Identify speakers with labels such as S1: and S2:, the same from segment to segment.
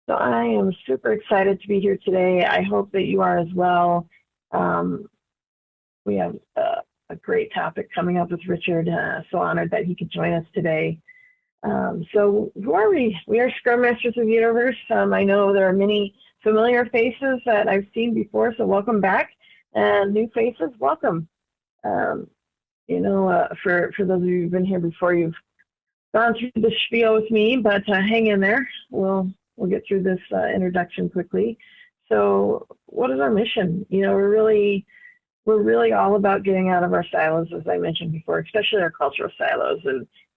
S1: So I am super excited to be here today. I hope that you are as well. We have a great topic coming up with Richard. So honored that he could join us today. So who are we? We are Scrum Masters of the Universe. I know there are many familiar faces that I've seen before, so welcome back. And new faces, welcome. For those of you who've been here before, you've gone through the spiel with me, but hang in there. We'll get through this introduction quickly. So what is our mission? We're really all about getting out of our silos, as I mentioned before, especially our cultural silos,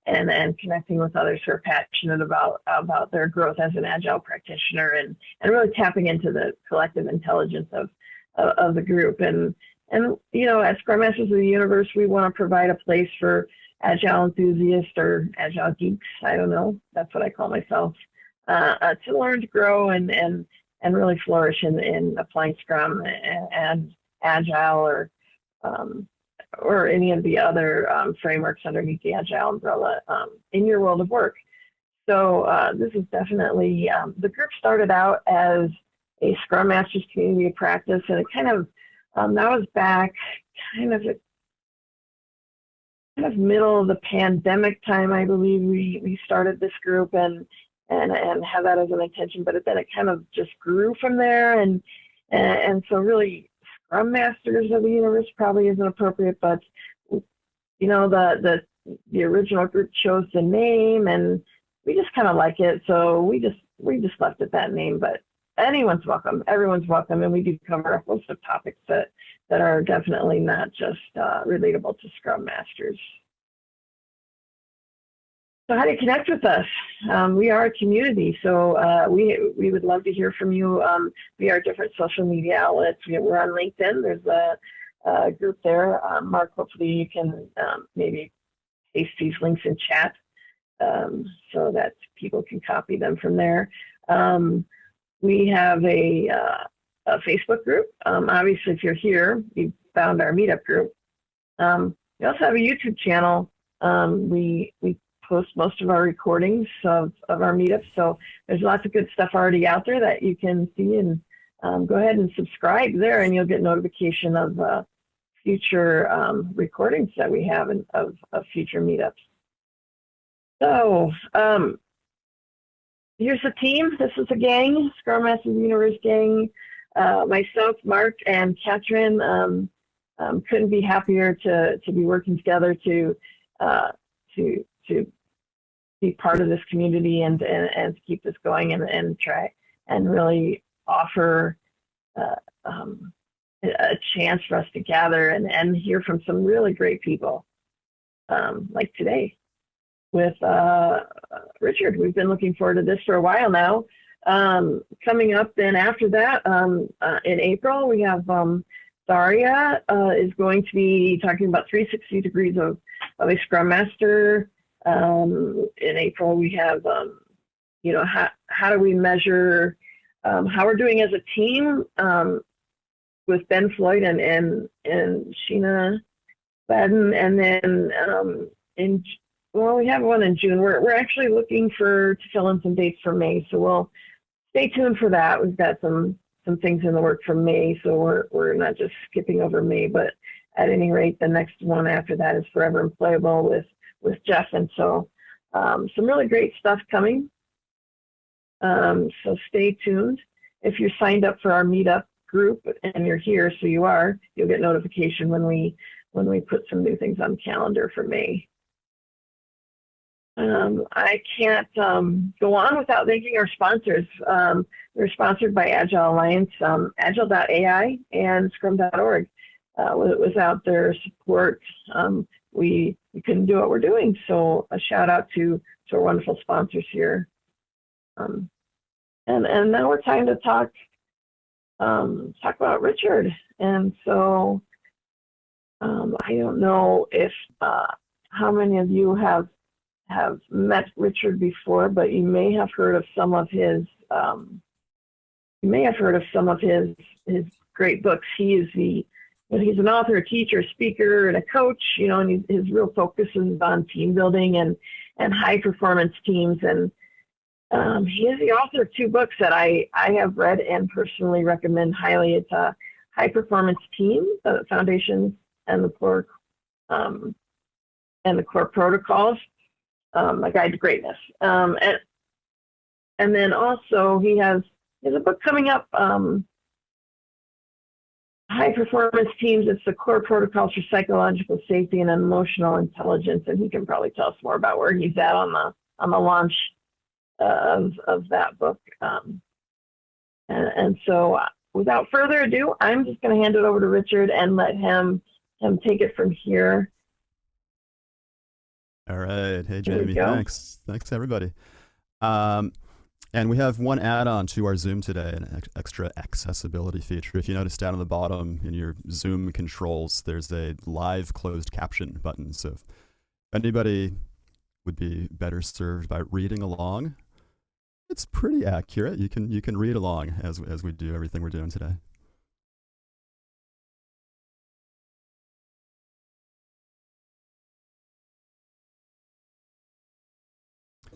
S1: and connecting with others who are passionate about their growth as an agile practitioner, and really tapping into the collective intelligence of the group. And as Scrum Masters of the Universe, we want to provide a place for agile enthusiasts or agile geeks. I don't know. That's what I call myself. To learn, to grow, and really flourish in applying Scrum and Agile or any of the other frameworks underneath the Agile umbrella in your world of work. So this is definitely, the group started out as a Scrum Masters community of practice, and it kind of, that was back kind of middle of the pandemic time, I believe we started this group and have that as an intention, but then it kind of just grew from there, and so really Scrum Masters of the Universe probably isn't appropriate, but the original group chose the name, and we just kind of like it, so we just left it that name. But anyone's welcome, everyone's welcome, and we do cover a host of topics that are definitely not just relatable to Scrum Masters. So how do you connect with us? We are a community, so we would love to hear from you via our different social media outlets. We're on LinkedIn. There's a group there. Mark, hopefully you can maybe paste these links in chat so that people can copy them from there. We have a Facebook group. Obviously, if you're here, you found our meetup group. We also have a YouTube channel. We post most of our recordings of our meetups, so there's lots of good stuff already out there that you can see, and go ahead and subscribe there, and you'll get notification of future recordings that we have of future meetups. So here's the team. This is a gang, Scrum Masters of the Universe gang. Myself, Mark, and Katrin couldn't be happier to be working together to be part of this community and to keep this going and try and really offer a chance for us to gather and hear from some really great people, like today with Richard. We've been looking forward to this for a while now. Coming up then after that, in April, we have Daria is going to be talking about 360 degrees of a Scrum Master. In April, we have, how do we measure how we're doing as a team with Ben Floyd and Sheena Baden. And then we have one in June. We're actually looking to fill in some dates for May, so we'll stay tuned for that. We've got some things in the work for May, so we're not just skipping over May, but at any rate, the next one after that is Forever Employable with Jeff, and so some really great stuff coming. So stay tuned. If you're signed up for our meetup group and you're here, so you'll get notification when we put some new things on the calendar for May. I can't go on without thanking our sponsors. We're sponsored by Agile Alliance, Agile.ai, and Scrum.org. Without their support, we couldn't do what we're doing. So a shout out to our wonderful sponsors here. And now we're time to talk about Richard. And so I don't know if how many of you have met Richard before, but you may have heard of some of his his great books. He's an author, a teacher, a speaker, and a coach, and his real focus is on team building and high performance teams. And He is the author of 2 books that I have read and personally recommend highly. It's a High Performance Team, the Foundations and the Core Protocols, A Guide to Greatness. And then also he has a book coming up, High Performance Teams. It's the Core Protocols for Psychological Safety and Emotional Intelligence, and he can probably tell us more about where he's at on the launch of that book. And so without further ado, I'm just going to hand it over to Richard and let him take it from here.
S2: All right. Hey, Jamie. Thanks. Thanks, everybody. And we have one add-on to our Zoom today, an extra accessibility feature. If you notice down on the bottom in your Zoom controls, there's a live closed caption button. So if anybody would be better served by reading along, it's pretty accurate. You can read along as we do everything we're doing today.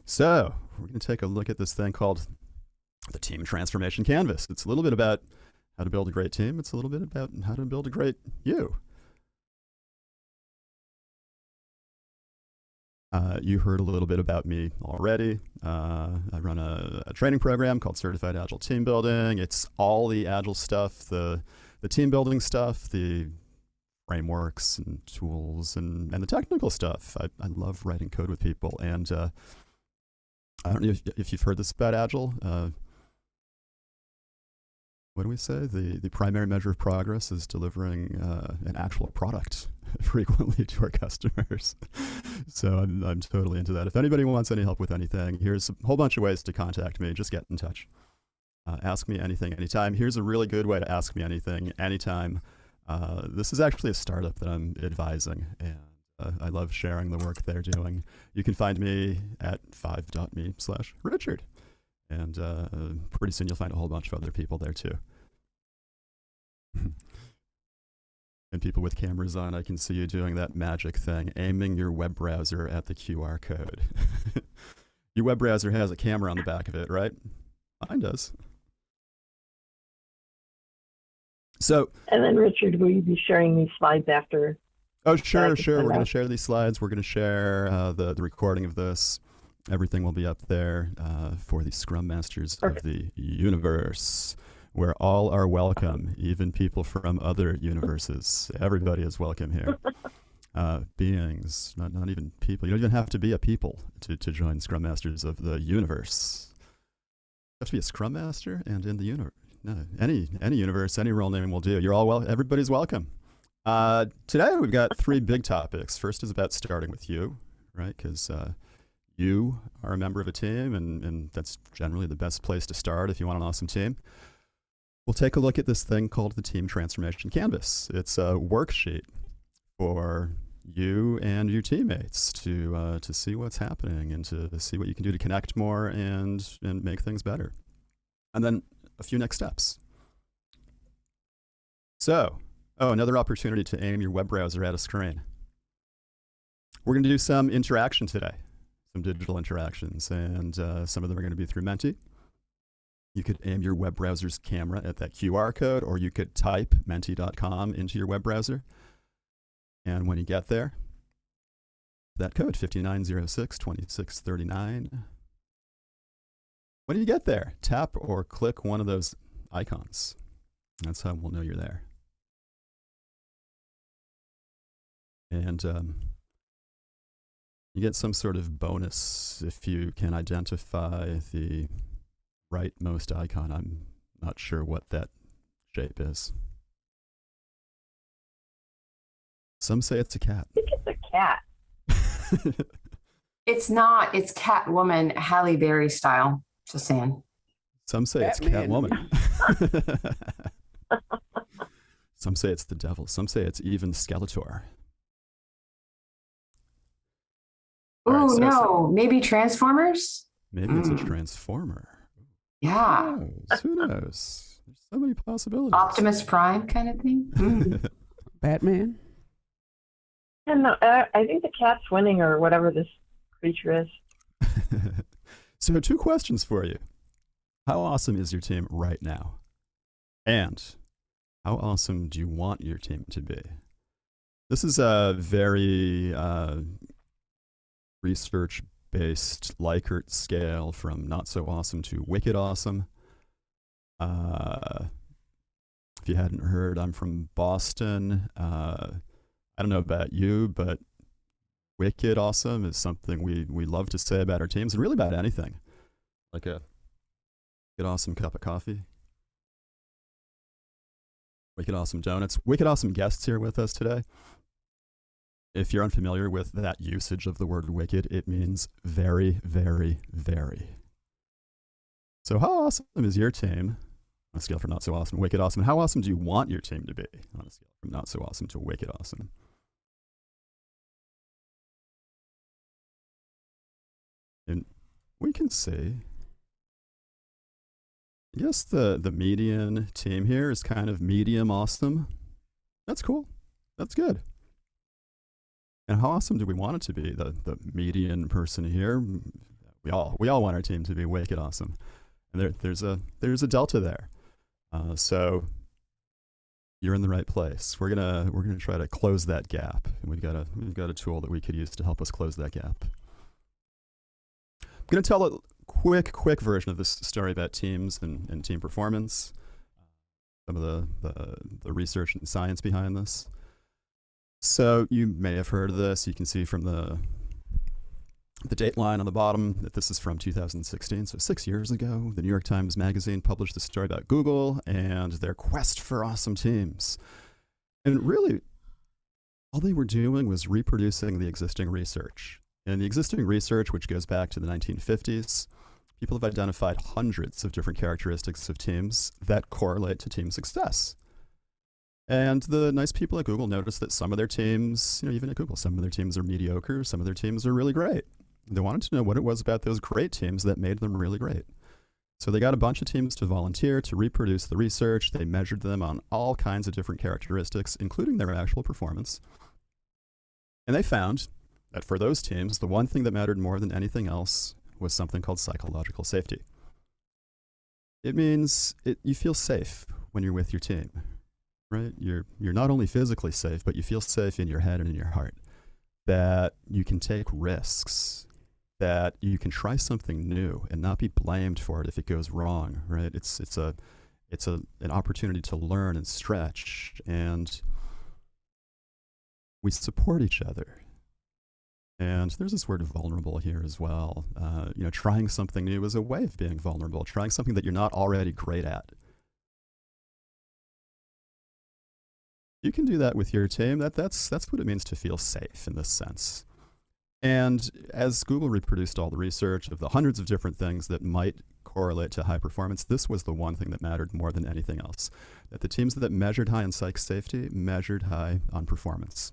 S2: So we're going to take a look at this thing called the Team Transformation Canvas. It's a little bit about how to build a great team. It's a little bit about how to build a great you. You heard a little bit about me already. I run a training program called Certified Agile Team Building. It's all the Agile stuff, the team building stuff, the frameworks and tools, and the technical stuff. I love writing code with people. And I don't know if you've heard this about Agile. What do we say? The primary measure of progress is delivering an actual product frequently to our customers. So I'm totally into that. If anybody wants any help with anything, here's a whole bunch of ways to contact me. Just get in touch. Ask me anything, anytime. Here's a really good way to ask me anything, anytime. This is actually a startup that I'm advising, and I love sharing the work they're doing. You can find me at 5.me/Richard. And pretty soon you'll find a whole bunch of other people there too. And people with cameras on, I can see you doing that magic thing, aiming your web browser at the QR code. Your web browser has a camera on the back of it, right? Mine does. So.
S1: And then Richard, will you be sharing these slides after?
S2: Oh, sure. We're going to share these slides. We're going to share the recording of this. Everything will be up there for the Scrum Masters of the universe, where all are welcome, even people from other universes. Everybody is welcome here. Beings, not even people. You don't even have to be a people to join Scrum Masters of the universe. You have to be a Scrum Master and in the universe. No, any universe, any role name will do. You're all everybody's welcome. Today we've got 3 big topics. First is about starting with you, right? Because you are a member of a team, and that's generally the best place to start if you want an awesome team. We'll take a look at this thing called the Team Transformation Canvas. It's a worksheet for you and your teammates to see what's happening and to see what you can do to connect more and make things better. And then a few next steps. So, another opportunity to aim your web browser at a screen. We're going to do some interaction today. Some digital interactions, and some of them are going to be through Menti. You could aim your web browser's camera at that QR code, or you could type menti.com into your web browser. And when you get there, that code, 5906-2639. When you get there, tap or click one of those icons. That's how we'll know you're there. And you get some sort of bonus if you can identify the rightmost icon. I'm not sure what that shape is. Some say it's a cat.
S1: I think it's a cat.
S3: It's not. It's Catwoman, Halle Berry style. Just saying.
S2: Some say
S4: Batman.
S2: It's Catwoman. Some say it's the devil. Some say it's even Skeletor.
S3: Oh,
S2: right,
S3: no. Maybe Transformers?
S2: Maybe it's a transformer.
S3: Yeah.
S2: Who knows? There's so many possibilities.
S3: Optimus Prime kind of thing.
S4: Batman.
S1: And I think the cat's winning, or whatever this creature is.
S2: So 2 questions for you. How awesome is your team right now? And how awesome do you want your team to be? This is a very research-based Likert scale from not so awesome to wicked awesome. If you hadn't heard, I'm from Boston. I don't know about you, but wicked awesome is something we love to say about our teams and really about anything. Like a wicked awesome cup of coffee. Wicked awesome donuts. Wicked awesome guests here with us today. If you're unfamiliar with that usage of the word wicked, it means very, very, very. So how awesome is your team on a scale from not so awesome to wicked awesome? And how awesome do you want your team to be on a scale from not so awesome to wicked awesome? And we can see, I guess the median team here is kind of medium awesome. That's cool. That's good. And how awesome do we want it to be? The median person here, we all want our team to be wicked awesome. And there's a delta there. So you're in the right place. We're gonna try to close that gap. And we've got a tool that we could use to help us close that gap. I'm going to tell a quick version of this story about teams and team performance, some of the research and science behind this. So you may have heard of this. You can see from the date line on the bottom that this is from 2016, so 6 years ago. The New York Times Magazine published a story about Google and their quest for awesome teams. And really, all they were doing was reproducing the existing research. In the existing research, which goes back to the 1950s, people have identified hundreds of different characteristics of teams that correlate to team success. And the nice people at Google noticed that some of their teams, even at Google, some of their teams are mediocre, some of their teams are really great. They wanted to know what it was about those great teams that made them really great. So they got a bunch of teams to volunteer to reproduce the research. They measured them on all kinds of different characteristics, including their actual performance. And they found that for those teams, the one thing that mattered more than anything else was something called psychological safety. It means you feel safe when you're with your team, right? You're not only physically safe, but you feel safe in your head and in your heart. That you can take risks, that you can try something new and not be blamed for it if it goes wrong, right? It's an opportunity to learn and stretch, and we support each other. And there's this word vulnerable here as well. Trying something new is a way of being vulnerable, trying something that you're not already great at. You can do that with your team. That's what it means to feel safe in this sense. And as Google reproduced all the research of the hundreds of different things that might correlate to high performance, this was the one thing that mattered more than anything else. That the teams that measured high in psych safety measured high on performance.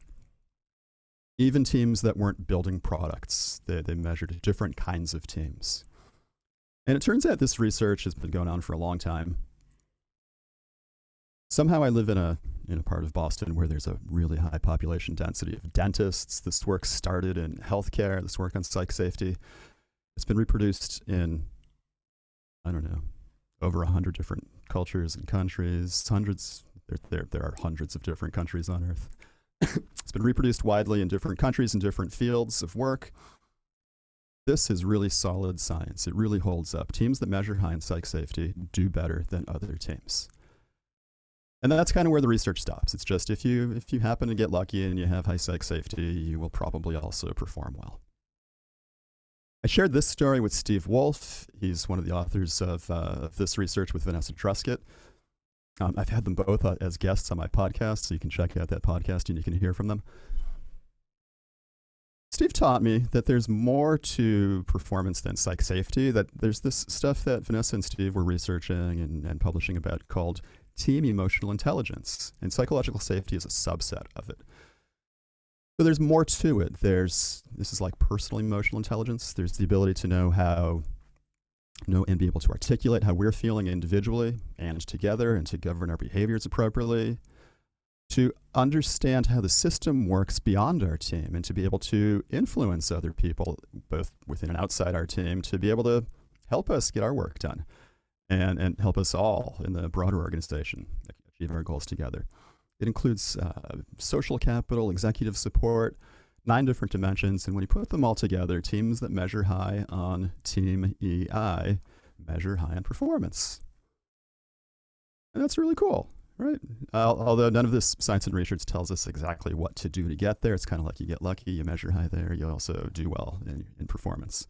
S2: Even teams that weren't building products, they measured different kinds of teams. And it turns out this research has been going on for a long time. Somehow I live in a part of Boston where there's a really high population density of dentists. This work started in healthcare, this work on psych safety. It's been reproduced in, over 100 different cultures and countries. There are hundreds of different countries on Earth. It's been reproduced widely in different countries and different fields of work. This is really solid science. It really holds up. Teams that measure high in psych safety do better than other teams. And that's kind of where the research stops. It's just if you happen to get lucky and you have high psych safety, you will probably also perform well. I shared this story with Steve Wolf. He's one of the authors of this research with Vanessa Truscott. I've had them both as guests on my podcast, so you can check out that podcast and you can hear from them. Steve taught me that there's more to performance than psych safety, that there's this stuff that Vanessa and Steve were researching and publishing about called team emotional intelligence, and psychological safety is a subset of it. So there's more to it. This is like personal emotional intelligence. There's the ability to know and be able to articulate how we're feeling individually and together, and to govern our behaviors appropriately, to understand how the system works beyond our team, and to be able to influence other people, both within and outside our team, to be able to help us get our work done and help us all in the broader organization achieve our goals together. It includes social capital, executive support, 9 different dimensions. And when you put them all together, teams that measure high on Team EI measure high on performance. And that's really cool, right? Although none of this science and research tells us exactly what to do to get there. It's kind of like you get lucky, you measure high there, you also do well in performance.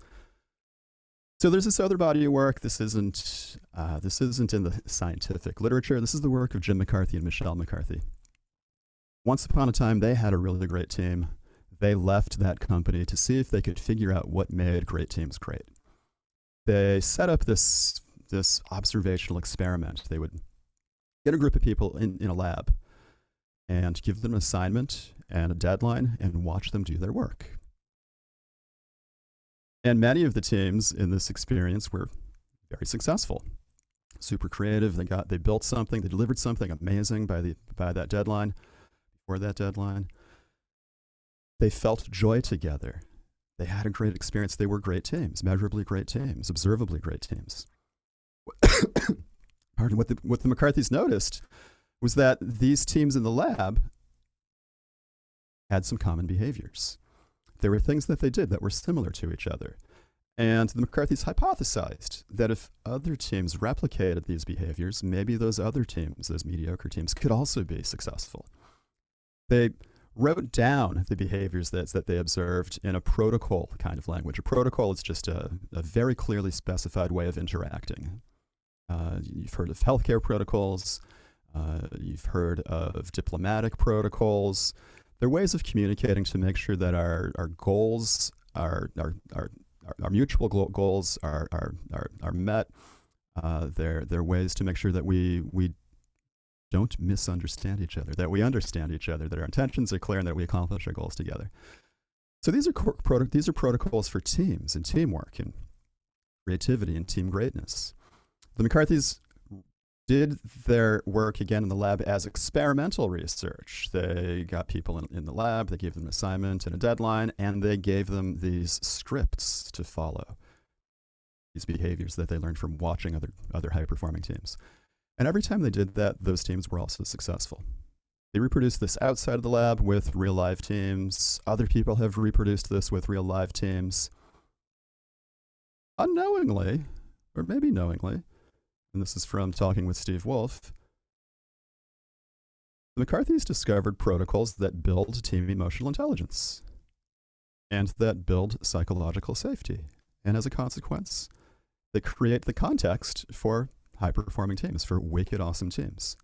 S2: So there's this other body of work. This isn't in the scientific literature. This is the work of Jim McCarthy and Michelle McCarthy. Once upon a time, they had a really great team. They left that company to see if they could figure out what made great teams great. They set up this observational experiment. They would get a group of people in a lab and give them an assignment and a deadline and watch them do their work. And many of the teams in this experience were very successful, super creative. They built something, they delivered something amazing by that deadline. Before that deadline, they felt joy together. They had a great experience. They were great teams, measurably great teams, observably great teams. Pardon, what the McCarthys noticed was that these teams in the lab had some common behaviors. There were things that they did that were similar to each other. And the McCarthys hypothesized that if other teams replicated these behaviors, maybe those other teams, those mediocre teams, could also be successful. They wrote down the behaviors that they observed in a protocol kind of language. A protocol is just a very clearly specified way of interacting. You've heard of healthcare protocols. You've heard of diplomatic protocols. They're ways of communicating to make sure that our goals, our mutual goals are met. They're ways to make sure that we don't misunderstand each other, that we understand each other, that our intentions are clear, and that we accomplish our goals together. So these are protocols for teams and teamwork and creativity and team greatness. The McCarthys did their work again in the lab as experimental research. They got people in the lab, they gave them an assignment and a deadline, and they gave them these scripts to follow, these behaviors that they learned from watching other high-performing teams. And every time they did that, those teams were also successful. They reproduced this outside of the lab with real live teams. Other people have reproduced this with real live teams. Unknowingly, or maybe knowingly, and this is from talking with Steve Wolf, the McCarthys discovered protocols that build team emotional intelligence and that build psychological safety. And as a consequence, they create the context for high-performing teams, for wicked awesome teams.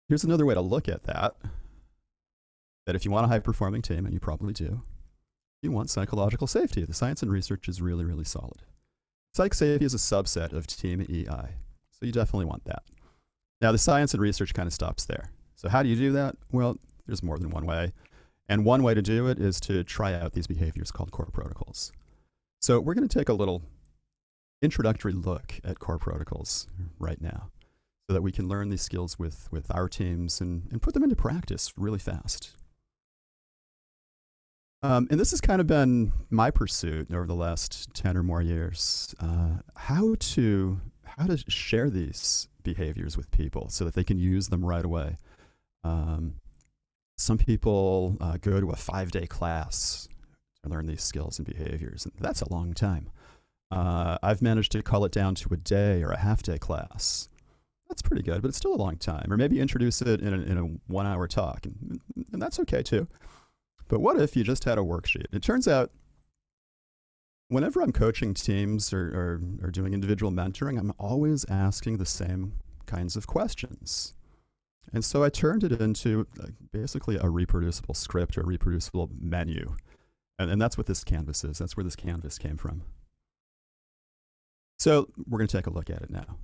S2: Here's another way to look at that if you want a high-performing team, and you probably do, you want psychological safety. The science and research is really, really solid. Psych safety is a subset of Team EI, so you definitely want that. Now, the science and research kind of stops there. So how do you do that? Well, there's more than one way. And one way to do it is to try out these behaviors called core protocols. So we're going to take a little introductory look at core protocols right now so that we can learn these skills with our teams and put them into practice really fast. And this has kind of been my pursuit over the last 10 or more years, how to share these behaviors with people so that they can use them right away. Some people go to a 5-day class to learn these skills and behaviors, and that's a long time. I've managed to cull it down to a day or a half-day class. That's pretty good, but it's still a long time. Or maybe introduce it in a 1-hour talk, and that's okay too. But what if you just had a worksheet? It turns out whenever I'm coaching teams or doing individual mentoring, I'm always asking the same kinds of questions. And so I turned it into basically a reproducible script or a reproducible menu. And that's what this canvas is. That's where this canvas came from. So we're going to take a look at it now.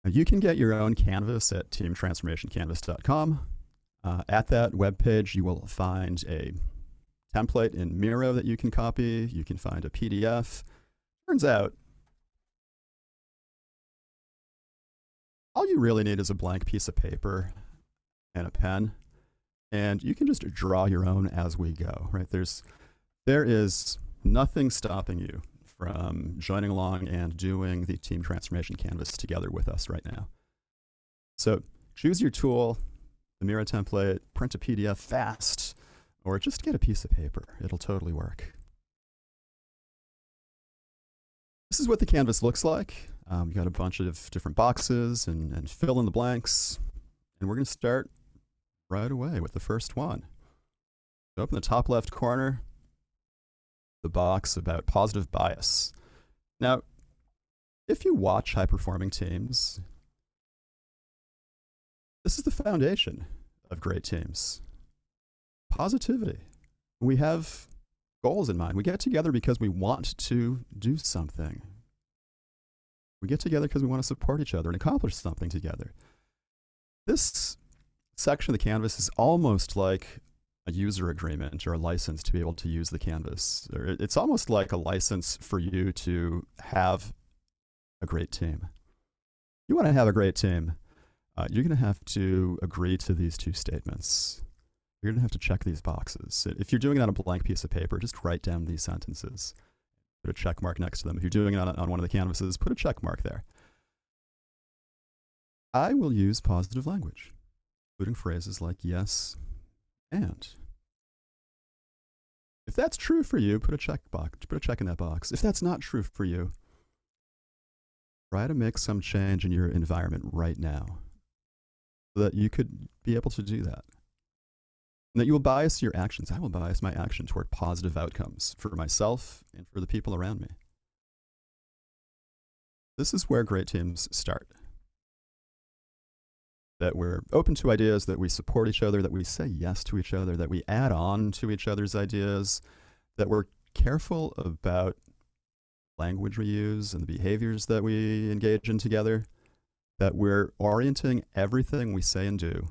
S2: You can get your own canvas at teamtransformationcanvas.com. At that webpage, you will find a template in Miro that you can copy. You can find a PDF. Turns out, all you really need is a blank piece of paper and a pen, and you can just draw your own as we go, right? There is nothing stopping you from joining along and doing the team transformation canvas together with us right now. So choose your tool, the Mira template, print a PDF fast, or just get a piece of paper. It'll totally work. This is what the canvas looks like. You got a bunch of different boxes and fill in the blanks. And we're going to start right away with the first one. Open the top left corner, the box about positive bias. Now, if you watch high-performing teams, this is the foundation of great teams. Positivity. We have goals in mind. We get together because we want to do something. We get together because we want to support each other and accomplish something together. This section of the canvas is almost like a user agreement or a license to be able to use the canvas. It's almost like a license for you to have a great team. You want to have a great team, you're going to have to agree to these two statements. You're going to have to check these boxes. If you're doing it on a blank piece of paper, just write down these sentences. Put a check mark next to them. If you're doing it on one of the canvases, put a check mark there. I will use positive language, including phrases like yes and. If that's true for you, put a check in that box. If that's not true for you, try to make some change in your environment right now so that you could be able to do that. And that you will bias your actions. I will bias my action toward positive outcomes for myself and for the people around me. This is where great teams start. That we're open to ideas, that we support each other, that we say yes to each other, that we add on to each other's ideas, that we're careful about language we use and the behaviors that we engage in together, that we're orienting everything we say and do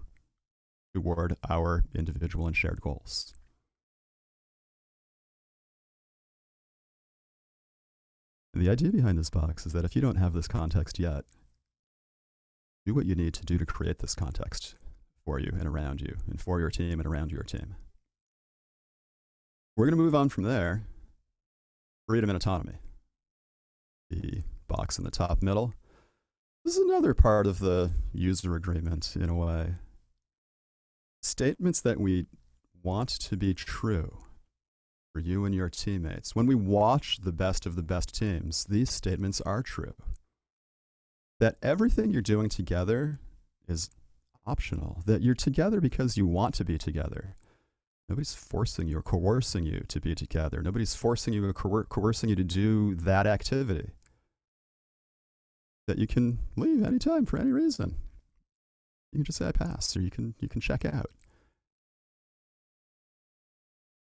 S2: toward our individual and shared goals. The idea behind this box is that if you don't have this context yet, do what you need to do to create this context for you and around you, and for your team and around your team. We're going to move on from there. Freedom and autonomy. The box in the top middle. This is another part of the user agreement in a way. Statements that we want to be true for you and your teammates. When we watch the best of the best teams, these statements are true. That everything you're doing together is optional. That you're together because you want to be together. Nobody's forcing you or coercing you to be together. Nobody's forcing you or coercing you to do that activity. That you can leave anytime for any reason. You can just say I pass, or you can check out.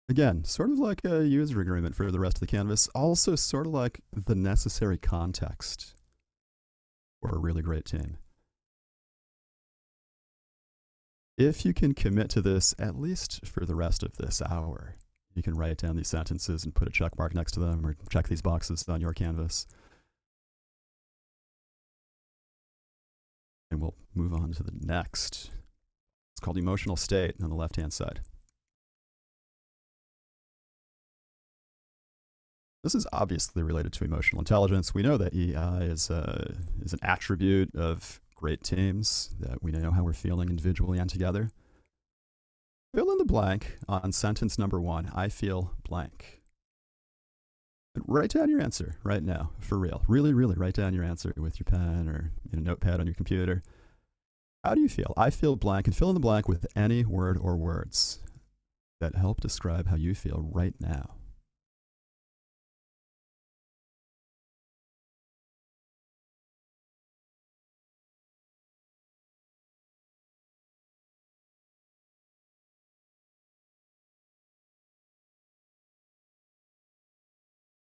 S2: Again, sort of like a user agreement for the rest of the canvas, also sort of like the necessary context for a really great team. If you can commit to this, at least for the rest of this hour, you can write down these sentences and put a check mark next to them, or check these boxes on your canvas. And we'll move on to the next. It's called emotional state on the left-hand side. This is obviously related to emotional intelligence. We know that EI is an attribute of great teams, that we know how we're feeling individually and together. Fill in the blank on sentence number 1, I feel blank. And write down your answer right now, for real. Really, really write down your answer with your pen or in a notepad on your computer. How do you feel? I feel blank, and fill in the blank with any word or words that help describe how you feel right now.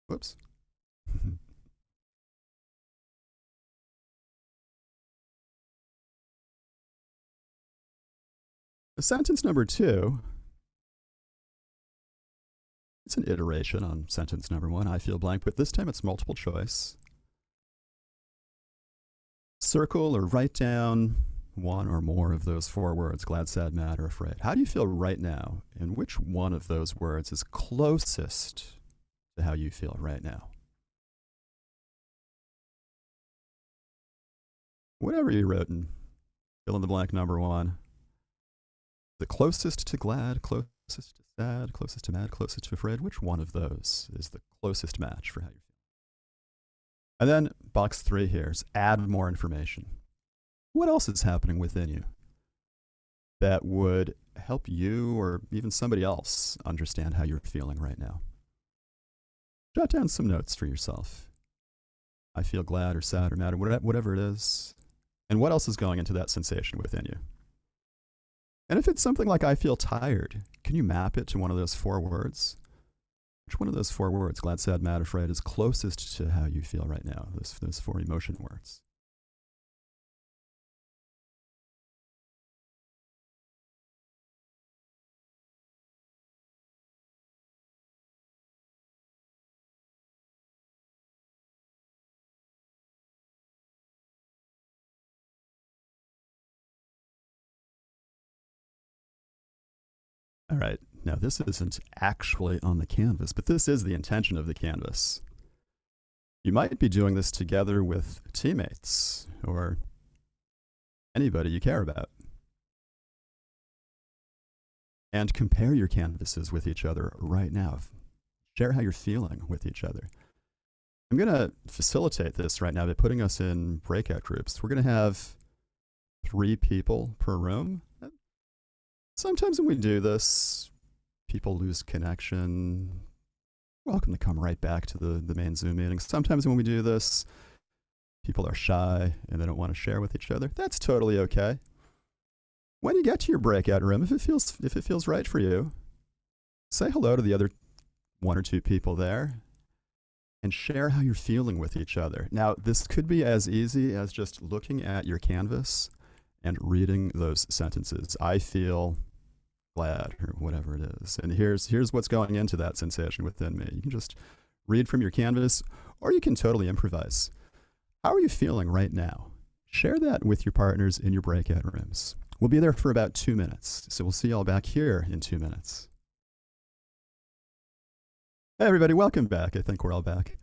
S2: Whoops. Sentence number 2, it's an iteration on sentence number 1, I feel blank, but this time it's multiple choice. Circle or write down one or more of those 4 words, glad, sad, mad, or afraid. How do you feel right now? And which one of those words is closest to how you feel right now. Whatever you wrote in fill in the blank number 1. The closest to glad, closest to sad, closest to mad, closest to afraid. Which one of those is the closest match for how you feel? And then box 3 here is add more information. What else is happening within you that would help you or even somebody else understand how you're feeling right now? Jot down some notes for yourself. I feel glad or sad or mad or whatever it is. And what else is going into that sensation within you? And if it's something like I feel tired, can you map it to one of those 4 words? Which one of those 4 words, glad, sad, mad, afraid, is closest to how you feel right now, those 4 emotion words? All right, now this isn't actually on the canvas, but this is the intention of the canvas. You might be doing this together with teammates or anybody you care about. And compare your canvases with each other right now. Share how you're feeling with each other. I'm going to facilitate this right now by putting us in breakout groups. We're going to have 3 people per room. Sometimes when we do this, people lose connection. Welcome to come right back to the main Zoom meeting. Sometimes when we do this, people are shy and they don't want to share with each other. That's totally okay. When you get to your breakout room, if it feels right for you, say hello to the other 1 or 2 people there and share how you're feeling with each other. Now, this could be as easy as just looking at your canvas and reading those sentences. I feel glad, or whatever it is. And here's what's going into that sensation within me. You can just read from your canvas, or you can totally improvise. How are you feeling right now? Share that with your partners in your breakout rooms. We'll be there for about 2 minutes, so we'll see you all back here in 2 minutes. Hey everybody, welcome back. I think we're all back.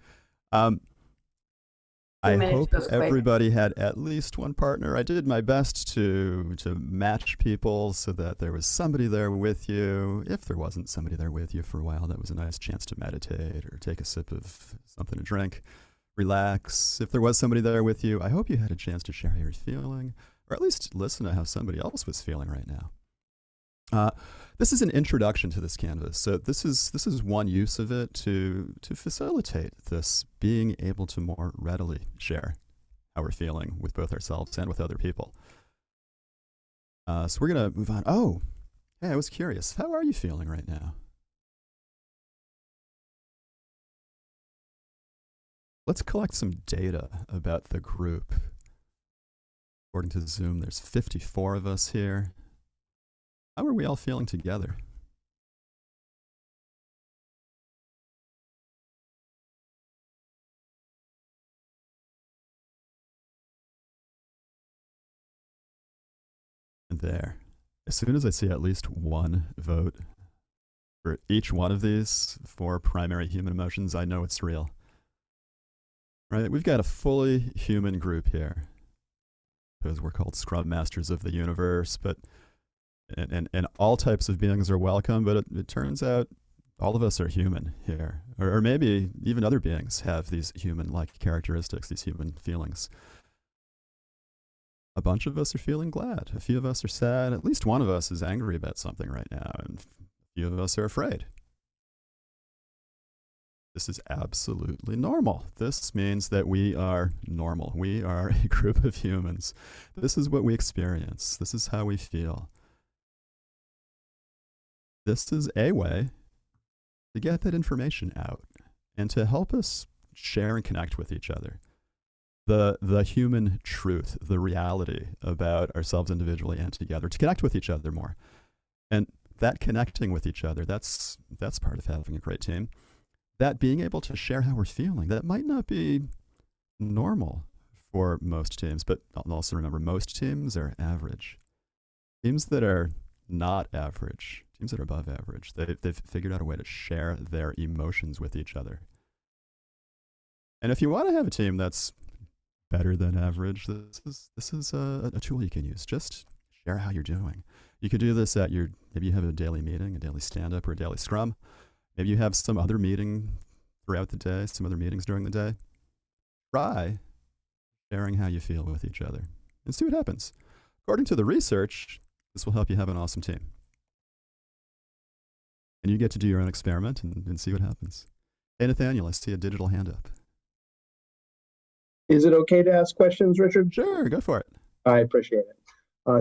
S2: I hope everybody had at least 1 partner. I did my best to match people so that there was somebody there with you. If there wasn't somebody there with you for a while, that was a nice chance to meditate or take a sip of something to drink, relax. If there was somebody there with you, I hope you had a chance to share how you're feeling, or at least listen to how somebody else was feeling right now. This is an introduction to this canvas. So this is one use of it to facilitate this being able to more readily share how we're feeling with both ourselves and with other people. So we're going to move on. Oh, hey, I was curious. How are you feeling right now? Let's collect some data about the group. According to Zoom, there's 54 of us here. How are we all feeling together? And there. As soon as I see at least 1 vote for each one of these 4 primary human emotions, I know it's real. Right? We've got a fully human group here, because we're called Scrum Masters of the Universe, but and all types of beings are welcome, but it turns out all of us are human here. Or maybe even other beings have these human-like characteristics, these human feelings. A bunch of us are feeling glad. A few of us are sad. At least one of us is angry about something right now, and a few of us are afraid. This is absolutely normal. This means that we are normal. We are a group of humans. This is what we experience. This is how we feel. This is a way to get that information out and to help us share and connect with each other. The human truth, the reality about ourselves individually and together, to connect with each other more. And that connecting with each other, that's part of having a great team. That being able to share how we're feeling, that might not be normal for most teams, but also remember, most teams are average. Teams that are not average, teams that are above average, they've figured out a way to share their emotions with each other. And if you want to have a team that's better than average, this is a tool you can use. Just share how you're doing. You could do this at maybe you have a daily meeting, a daily stand-up, or a daily scrum. Maybe you have some other meeting throughout the day, some other meetings during the day. Try sharing how you feel with each other and see what happens. According to the research, this will help you have an awesome team. And you get to do your own experiment and see what happens. Hey, Nathaniel, I see a digital hand up.
S4: Is it okay to ask questions, Richard?
S2: Sure, go for it.
S4: I appreciate it.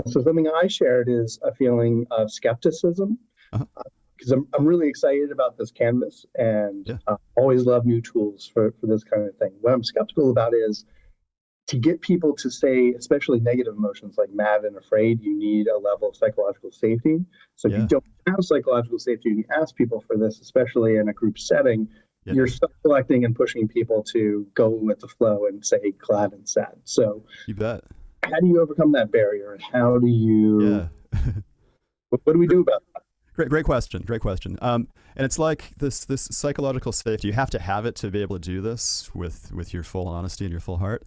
S4: So something I shared is a feeling of skepticism, because I'm really excited about this canvas and always love new tools for this kind of thing. What I'm skeptical about is to get people to say, especially negative emotions like mad and afraid, you need a level of psychological safety. So if you don't have psychological safety, you ask people for this, especially in a group setting, you're self-selecting and pushing people to go with the flow and say glad and sad. So
S2: you bet.
S4: How do you overcome that barrier, and how do you? What do we do about that?
S2: Great question. And it's like this psychological safety. You have to have it to be able to do this with your full honesty and your full heart.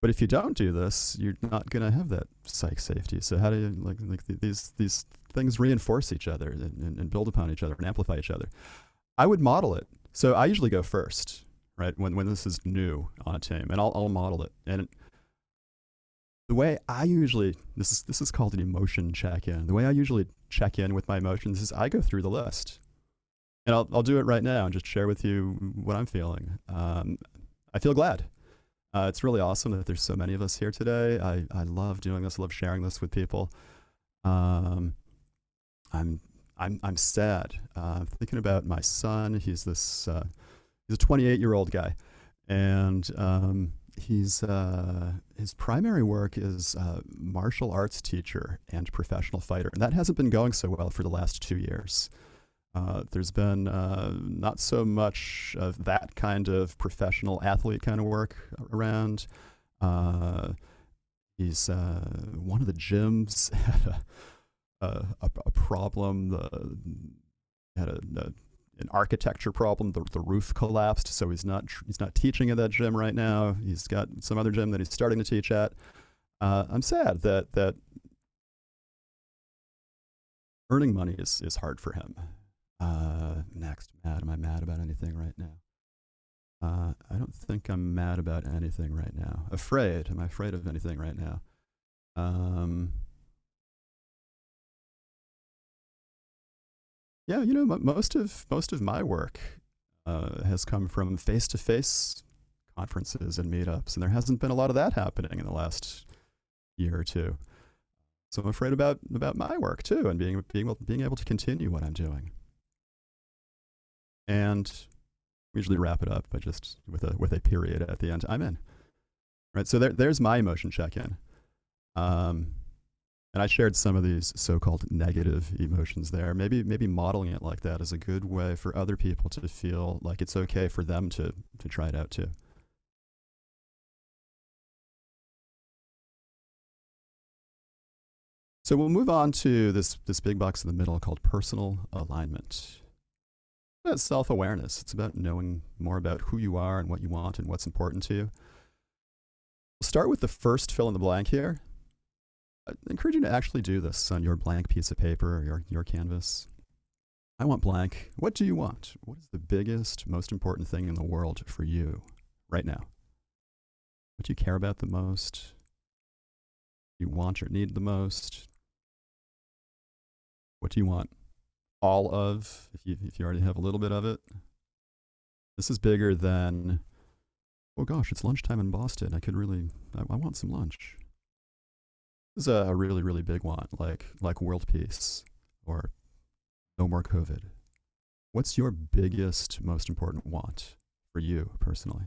S2: But if you don't do this, you're not going to have that psych safety. So how do you like these things reinforce each other and build upon each other and amplify each other? I would model it. So I usually go first, right? When this is new on a team, and I'll model it. And the way I usually, this is called an emotion check-in. The way I usually check in with my emotions is I go through the list. And I'll do it right now and just share with you what I'm feeling. I feel glad. It's really awesome that there's so many of us here today. I love doing this. I love sharing this with people. I'm sad. Thinking about my son. He's a 28-year-old guy, and his primary work is martial arts teacher and professional fighter, and that hasn't been going so well for the last 2 years. There's been not so much of that kind of professional athlete kind of work around. He's one of the gyms had a problem. Had an architecture problem. The roof collapsed, so he's not teaching at that gym right now. He's got some other gym that he's starting to teach at. I'm sad that earning money is hard for him. Next, mad. Am I mad about anything right now? I don't think I'm mad about anything right now. Afraid. Am I afraid of anything right now? Yeah, you know, most of my work has come from face-to-face conferences and meetups, and there hasn't been a lot of that happening in the last year or two. So I'm afraid about my work too, and being able to continue what I'm doing. And we usually wrap it up by just with a period at the end. I'm in. Right. So there's my emotion check-in. And I shared some of these so-called negative emotions there. Maybe modeling it like that is a good way for other people to feel like it's okay for them to try it out too. So we'll move on to this big box in the middle called personal alignment. It's self-awareness. It's about knowing more about who you are and what you want and what's important to you. We'll start with the first fill in the blank here. I encourage you to actually do this on your blank piece of paper or your canvas. I want blank. What do you want? What is the biggest, most important thing in the world for you right now? What do you care about the most? Do you want or need the most? What do you want? All of, if you already have a little bit of it. This is bigger than, oh gosh, it's lunchtime in Boston. I want some lunch. This is a really, really big one, like world peace or no more COVID. What's your biggest, most important want for you personally?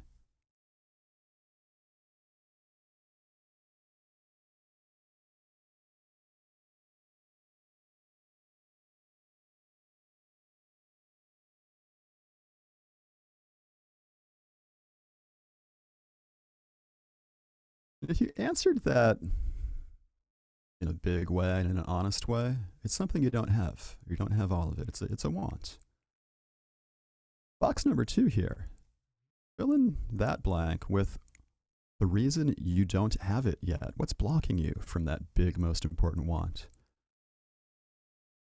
S2: If you answered that in a big way and in an honest way, it's something you don't have. You don't have all of it. It's a want. Box number 2 here. Fill in that blank with the reason you don't have it yet. What's blocking you from that big, most important want?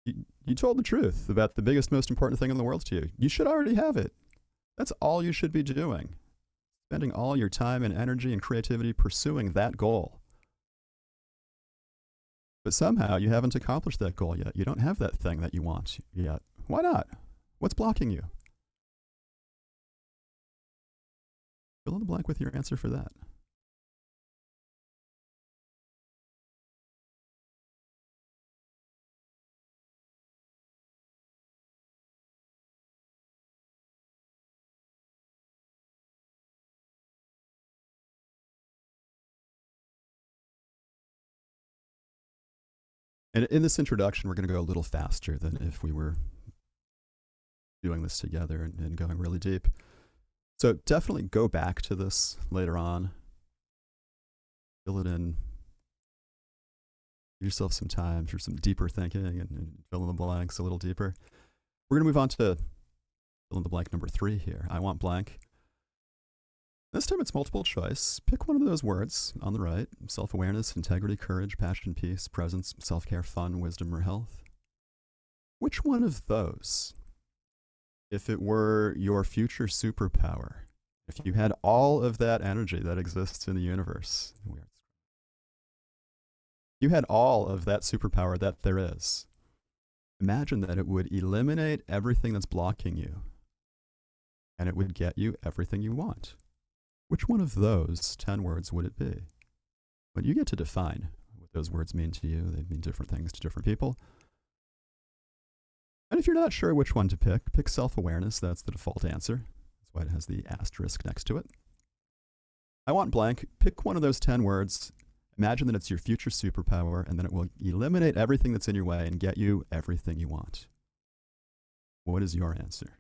S2: You told the truth about the biggest, most important thing in the world to you. You should already have it. That's all you should be doing. Spending all your time and energy and creativity pursuing that goal. But somehow you haven't accomplished that goal yet. You don't have that thing that you want yet. Why not? What's blocking you? Fill in the blank with your answer for that. And in this introduction, we're going to go a little faster than if we were doing this together and going really deep. So definitely go back to this later on. Fill it in. Give yourself some time for some deeper thinking and fill in the blanks a little deeper. We're going to move on to fill in the blank number 3 here. I want blank. This time it's multiple choice. Pick one of those words on the right. Self-awareness, integrity, courage, passion, peace, presence, self-care, fun, wisdom, or health. Which one of those, if it were your future superpower, if you had all of that energy that exists in the universe, you had all of that superpower that there is, imagine that it would eliminate everything that's blocking you, and it would get you everything you want. Which one of those 10 words would it be? But you get to define what those words mean to you. They mean different things to different people. And if you're not sure which one to pick self-awareness. That's the default answer. That's why it has the asterisk next to it. I want blank. Pick one of those 10 words. Imagine that it's your future superpower, and then it will eliminate everything that's in your way and get you everything you want. What is your answer?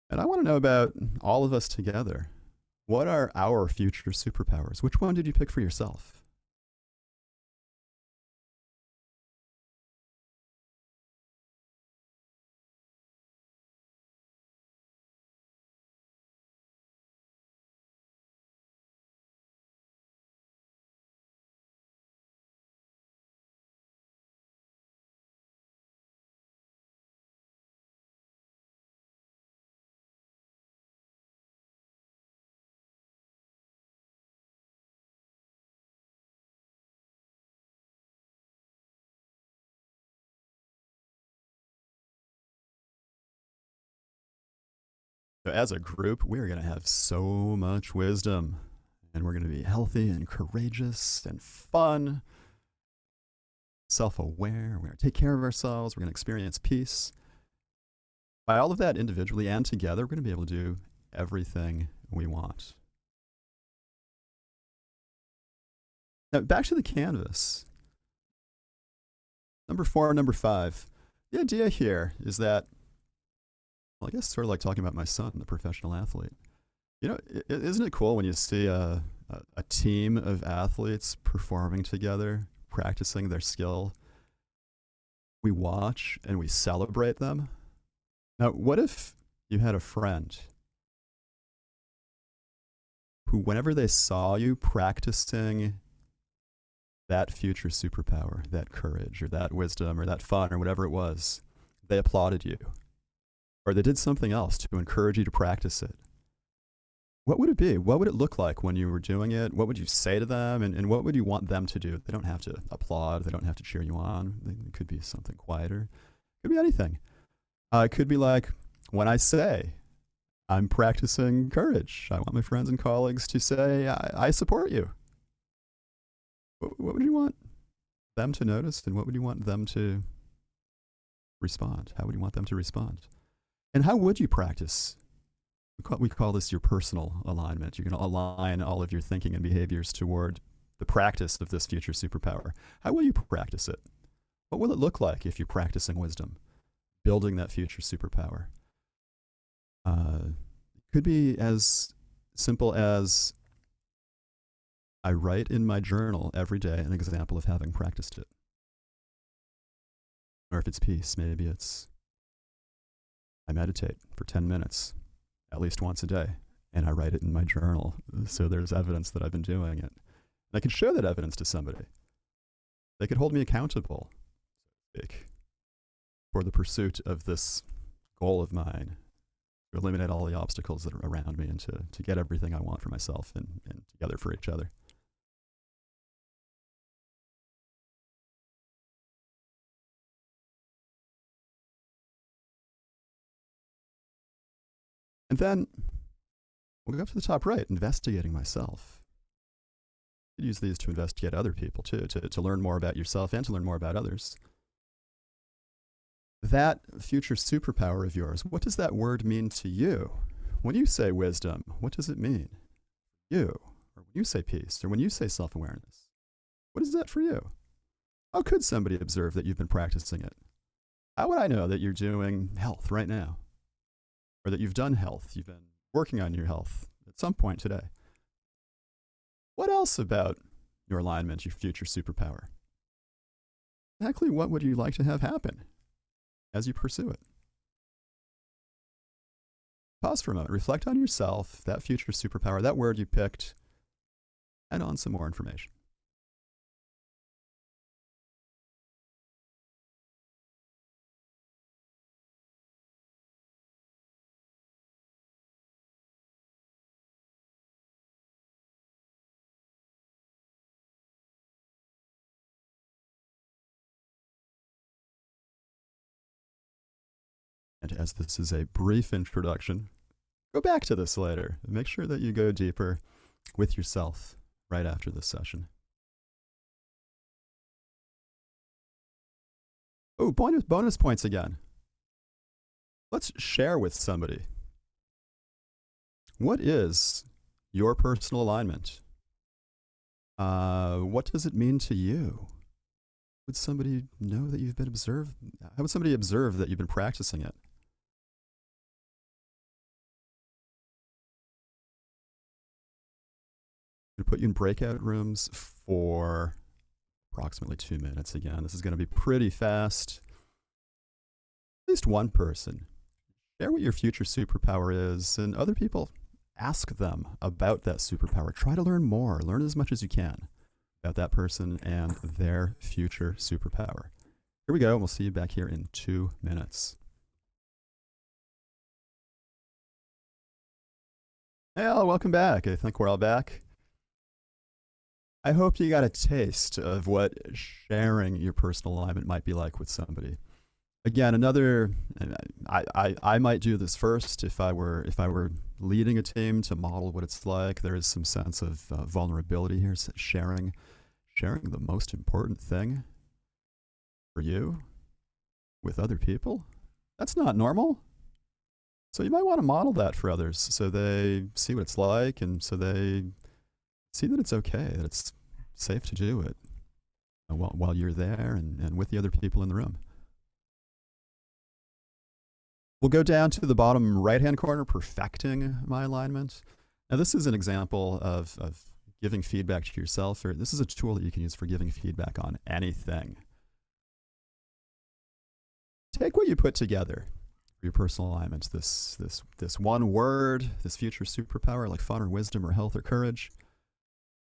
S2: And I want to know about all of us together. What are our future superpowers? Which one did you pick for yourself? So as a group, we're going to have so much wisdom, and we're going to be healthy and courageous and fun, self-aware. We're going to take care of ourselves. We're going to experience peace. By all of that individually and together, we're going to be able to do everything we want. Now, back to the canvas. Number 4 and number 5. The idea here is that, well, I guess sort of like talking about my son, the professional athlete. You know, isn't it cool when you see a team of athletes performing together, practicing their skill? We watch and we celebrate them. Now, what if you had a friend who, whenever they saw you practicing that future superpower, that courage or that wisdom or that fun or whatever it was, they applauded you? Or they did something else to encourage you to practice it? What would it be? What would it look like when you were doing it? What would you say to them? And what would you want them to do? They don't have to applaud. They don't have to cheer you on. It could be something quieter. It could be anything. It could be like, when I say I'm practicing courage, I want my friends and colleagues to say, I support you. What would you want them to notice? And what would you want them to respond? How would you want them to respond? And how would you practice? We call this your personal alignment. You're going to align all of your thinking and behaviors toward the practice of this future superpower. How will you practice it? What will it look like if you're practicing wisdom? building that future superpower. It could be as simple as I write in my journal every day an example of having practiced it. Or if it's peace, maybe it's I meditate for 10 minutes, at least once a day, and I write it in my journal. So there's evidence that I've been doing it. And I could show that evidence to somebody. They could hold me accountable for the pursuit of this goal of mine, to eliminate all the obstacles that are around me and to get everything I want for myself and together for each other. And then we'll go up to the top right, investigating myself. You could use these to investigate other people too, to learn more about yourself and to learn more about others. That future superpower of yours, what does that word mean to you? When you say wisdom, what does it mean? You, or when you say peace, or when you say self-awareness, what is that for you? How could somebody observe that you've been practicing it? How would I know that you're doing health right now? Or that you've done health, you've been working on your health at some point today? What else about your alignment, your future superpower? Exactly what would you like to have happen as you pursue it? Pause for a moment, reflect on yourself, that future superpower, that word you picked, and on some more information. And as this is a brief introduction, go back to this later and make sure that you go deeper with yourself right after this session. Oh, bonus points again. Let's share with somebody. What is your personal alignment? What does it mean to you? Would somebody know that you've been observed? How would somebody observe that you've been practicing it? I'm going to put you in breakout rooms for approximately 2 minutes again. This is going to be pretty fast. At least one person. Share what your future superpower is, and other people, ask them about that superpower. Try to learn more. Learn as much as you can about that person and their future superpower. Here we go. We'll see you back here in 2 minutes. Hey, all, welcome back. I think we're all back. I hope you got a taste of what sharing your personal alignment might be like with somebody. Again, I might do this first if I were leading a team to model what it's like. There is some sense of vulnerability here, sharing the most important thing for you with other people. That's not normal. So you might want to model that for others so they see what it's like and so they see that it's okay, that it's safe to do it while you're there and with the other people in the room. We'll go down to the bottom right-hand corner, perfecting my alignment. Now, this is an example of giving feedback to yourself, or this is a tool that you can use for giving feedback on anything. Take what you put together for your personal alignment, this one word, this future superpower like fun or wisdom or health or courage,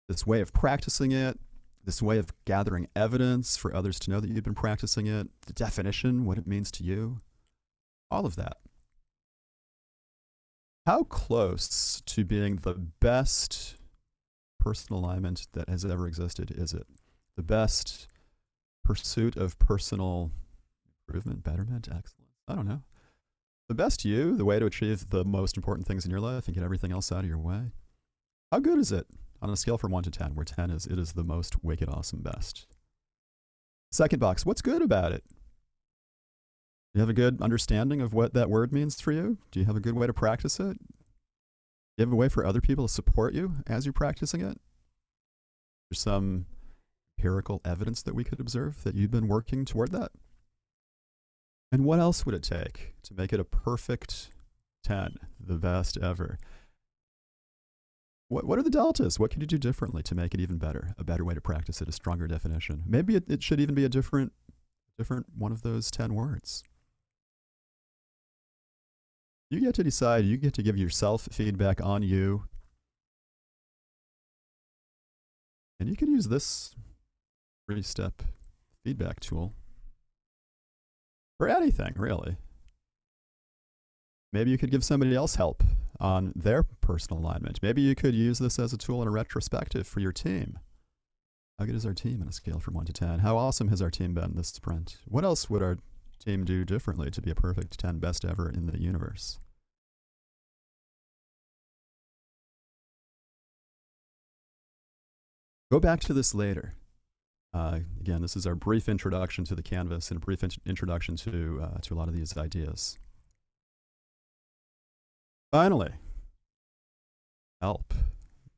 S2: this way of practicing it, this way of gathering evidence for others to know that you've been practicing it, the definition, what it means to you. All of that. How close to being the best personal alignment that has ever existed is it? The best pursuit of personal improvement, betterment, excellence? I don't know. The best you, the way to achieve the most important things in your life and get everything else out of your way. How good is it on a scale from 1 to 10, where 10 is it is the most wicked, awesome, best? Second box, what's good about it? Do you have a good understanding of what that word means for you? Do you have a good way to practice it? Do you have a way for other people to support you as you're practicing it? There's some empirical evidence that we could observe that you've been working toward that. And what else would it take to make it a perfect 10, the best ever? What are the deltas? What could you do differently to make it even better? A better way to practice it, a stronger definition. Maybe it should even be a different one of those 10 words. You get to decide. You get to give yourself feedback on you. And you can use this 3-step feedback tool for anything, really. Maybe you could give somebody else help on their personal alignment. Maybe you could use this as a tool in a retrospective for your team. How good is our team on a scale from 1 to 10? How awesome has our team been this sprint? What else would our team do differently to be a perfect 10 best ever in the universe? Go back to this later. Again, this is our brief introduction to the Canvas and a brief introduction to a lot of these ideas. Finally, help.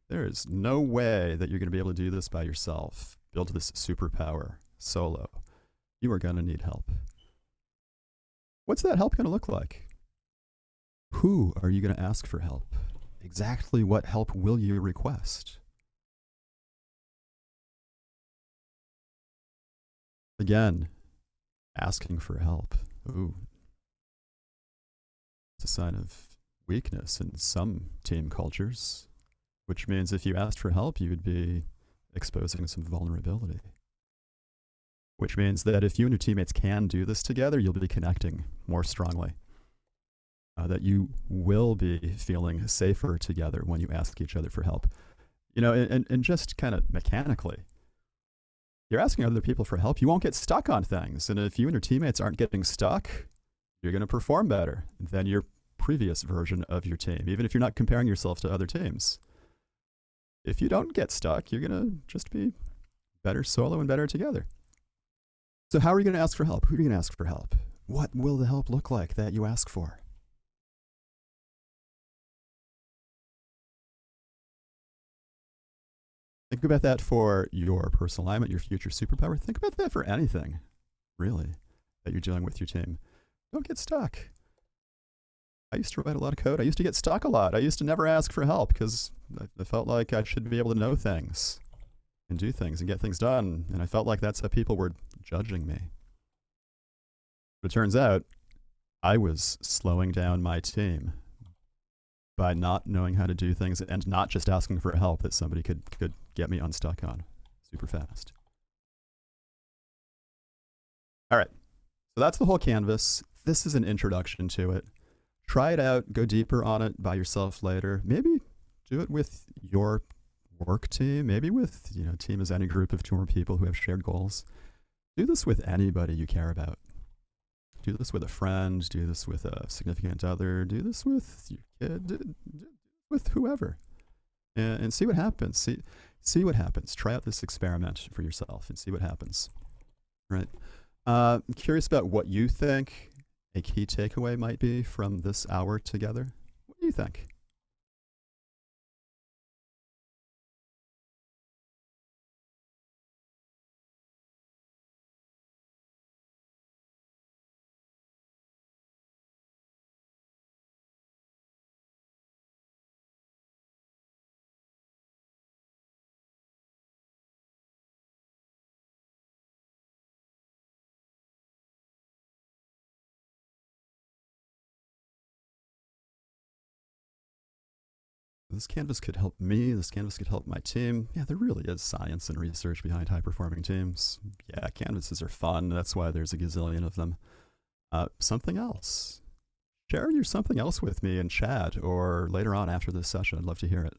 S2: There is no way that you're going to be able to do this by yourself, build this superpower solo. You are going to need help. What's that help going to look like? Who are you going to ask for help? Exactly what help will you request? Again, asking for help. Ooh. It's a sign of weakness in some team cultures, which means if you asked for help, you would be exposing some vulnerability. Which means that if you and your teammates can do this together, you'll be connecting more strongly. That you will be feeling safer together when you ask each other for help. You know, and just kind of mechanically, you're asking other people for help, you won't get stuck on things. And if you and your teammates aren't getting stuck, you're going to perform better than your previous version of your team, even if you're not comparing yourself to other teams. If you don't get stuck, you're going to just be better solo and better together. So how are you going to ask for help? Who are you going to ask for help? What will the help look like that you ask for? Think about that for your personal alignment, your future superpower. Think about that for anything, really, that you're dealing with your team. Don't get stuck. I used to write a lot of code. I used to get stuck a lot. I used to never ask for help because I felt like I should be able to know things and do things and get things done. And I felt like that's how people were judging me. But it turns out I was slowing down my team by not knowing how to do things and not just asking for help that somebody could get me unstuck on super fast. All right, so that's the whole canvas. This is an introduction to it. Try it out, go deeper on it by yourself later. Maybe do it with your work team, maybe with, a team as any group of 2 or more people who have shared goals. Do this with anybody you care about. Do this with a friend, do this with a significant other, do this with your kid, do with whoever, and see what happens. See what happens. Try out this experiment for yourself and see what happens. Right? I'm curious about what you think a key takeaway might be from this hour together. What do you think? This canvas could help me. This canvas could help my team. Yeah, there really is science and research behind high-performing teams. Yeah, canvases are fun. That's why there's a gazillion of them. Something else. Share your something else with me in chat or later on after this session. I'd love to hear it.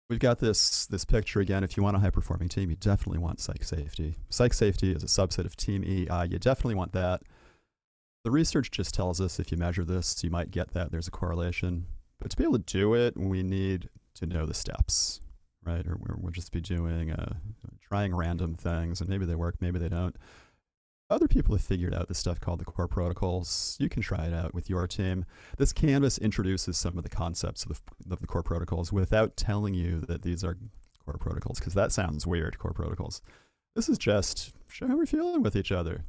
S2: We've got this picture again. If you want a high-performing team, you definitely want psych safety. Psych safety is a subset of team EI. You definitely want that. The research just tells us if you measure this, you might get that. There's a correlation. But to be able to do it, we need to know the steps, right? Or we'll just be doing, trying random things, and maybe they work, maybe they don't. Other people have figured out this stuff called the core protocols. You can try it out with your team. This canvas introduces some of the concepts of the core protocols without telling you that these are core protocols, because that sounds weird, core protocols. This is just show how we're feeling with each other.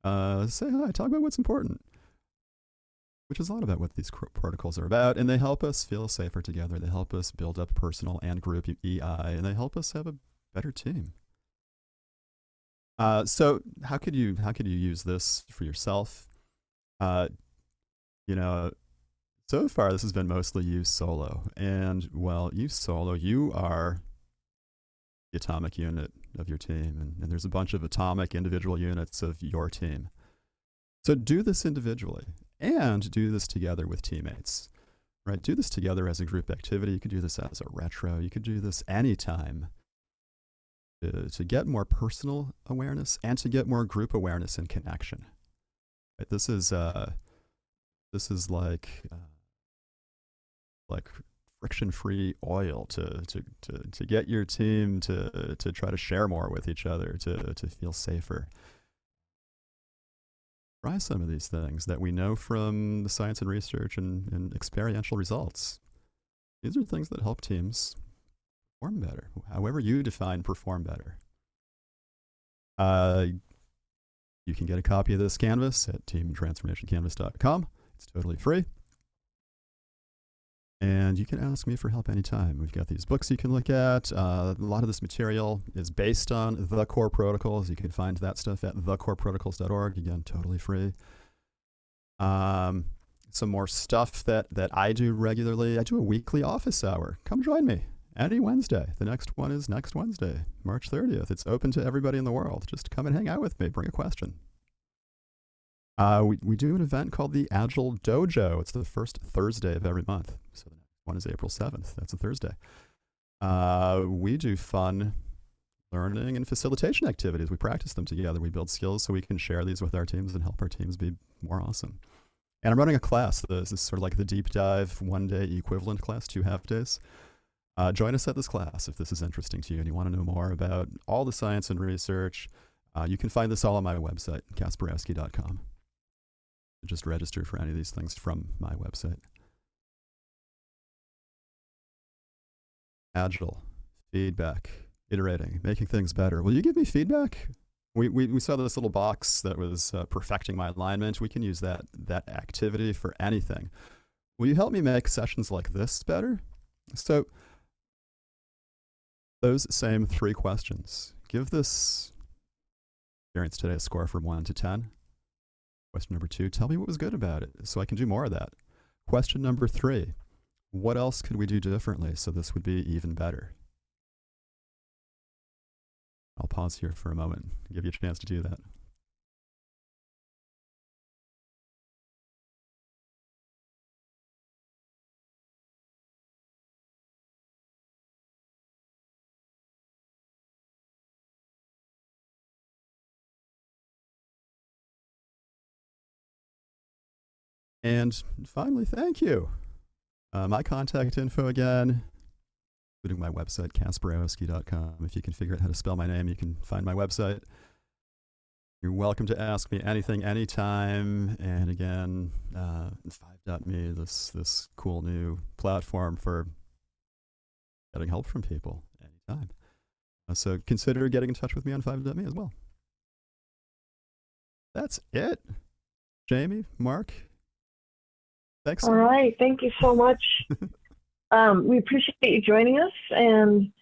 S2: Say hi, talk about what's important, which is a lot about what these protocols are about, and they help us feel safer together. They help us build up personal and group EI, and they help us have a better team. So how could you use this for yourself? You know, so far this has been mostly you solo, and well, you solo, you are the atomic unit of your team, and there's a bunch of atomic individual units of your team. So do this individually and do this together with teammates, right? Do this together as a group activity. You could do this as a retro. You could do this anytime to get more personal awareness and to get more group awareness and connection. Right? This is like friction-free oil to get your team to try to share more with each other, to feel safer. Try some of these things that we know from the science and research and experiential results. These are things that help teams perform better, however you define perform better. You can get a copy of this canvas at teamtransformationcanvas.com. It's totally free. And you can ask me for help anytime. We've got these books you can look at. A lot of this material is based on the core protocols. You can find that stuff at thecoreprotocols.org. Again, totally free. Some more stuff that I do regularly. I do a weekly office hour. Come join me any Wednesday. The next one is next Wednesday, March 30th. It's open to everybody in the world. Just come and hang out with me. Bring a question. We do an event called the Agile Dojo. It's the first Thursday of every month. So the next one is April 7th. That's a Thursday. We do fun learning and facilitation activities. We practice them together. We build skills so we can share these with our teams and help our teams be more awesome. And I'm running a class. This is sort of like the deep dive one-day equivalent class, 2 half days. Join us at this class if this is interesting to you and you want to know more about all the science and research. You can find this all on my website, Kasperowski.com. Just register for any of these things from my website. Agile, feedback, iterating, making things better. Will you give me feedback? We saw this little box that was perfecting my alignment. We can use that activity for anything. Will you help me make sessions like this better? So those same 3 questions. Give this experience today a score from 1 to 10. Question number 2, tell me what was good about it so I can do more of that. Question number 3, what else could we do differently so this would be even better? I'll pause here for a moment and give you a chance to do that. And finally, thank you. My contact info again, including my website, Kasperowski.com. If you can figure out how to spell my name, you can find my website. You're welcome to ask me anything, anytime. And again, 5.me, this cool new platform for getting help from people anytime. So consider getting in touch with me on 5.me as well. That's it. Jamie, Mark. Thanks.
S1: All right. Thank you so much. We appreciate you joining us. And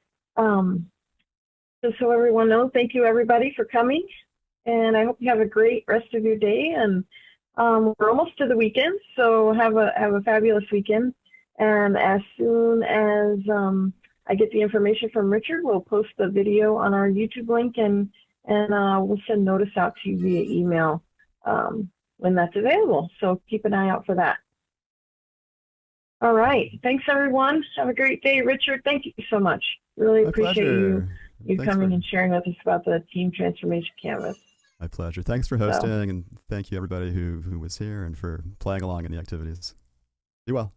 S1: just so everyone knows, thank you, everybody, for coming. And I hope you have a great rest of your day. And we're almost to the weekend, so have a fabulous weekend. And as soon as I get the information from Richard, we'll post the video on our YouTube link, and we'll send notice out to you via email when that's available. So keep an eye out for that. All right. Thanks, everyone. Have a great day. Richard, thank you so much. Really appreciate you coming and sharing with us about the Team Transformation Canvas.
S2: My pleasure. Thanks for hosting, and thank you, everybody who was here and for playing along in the activities. Be well.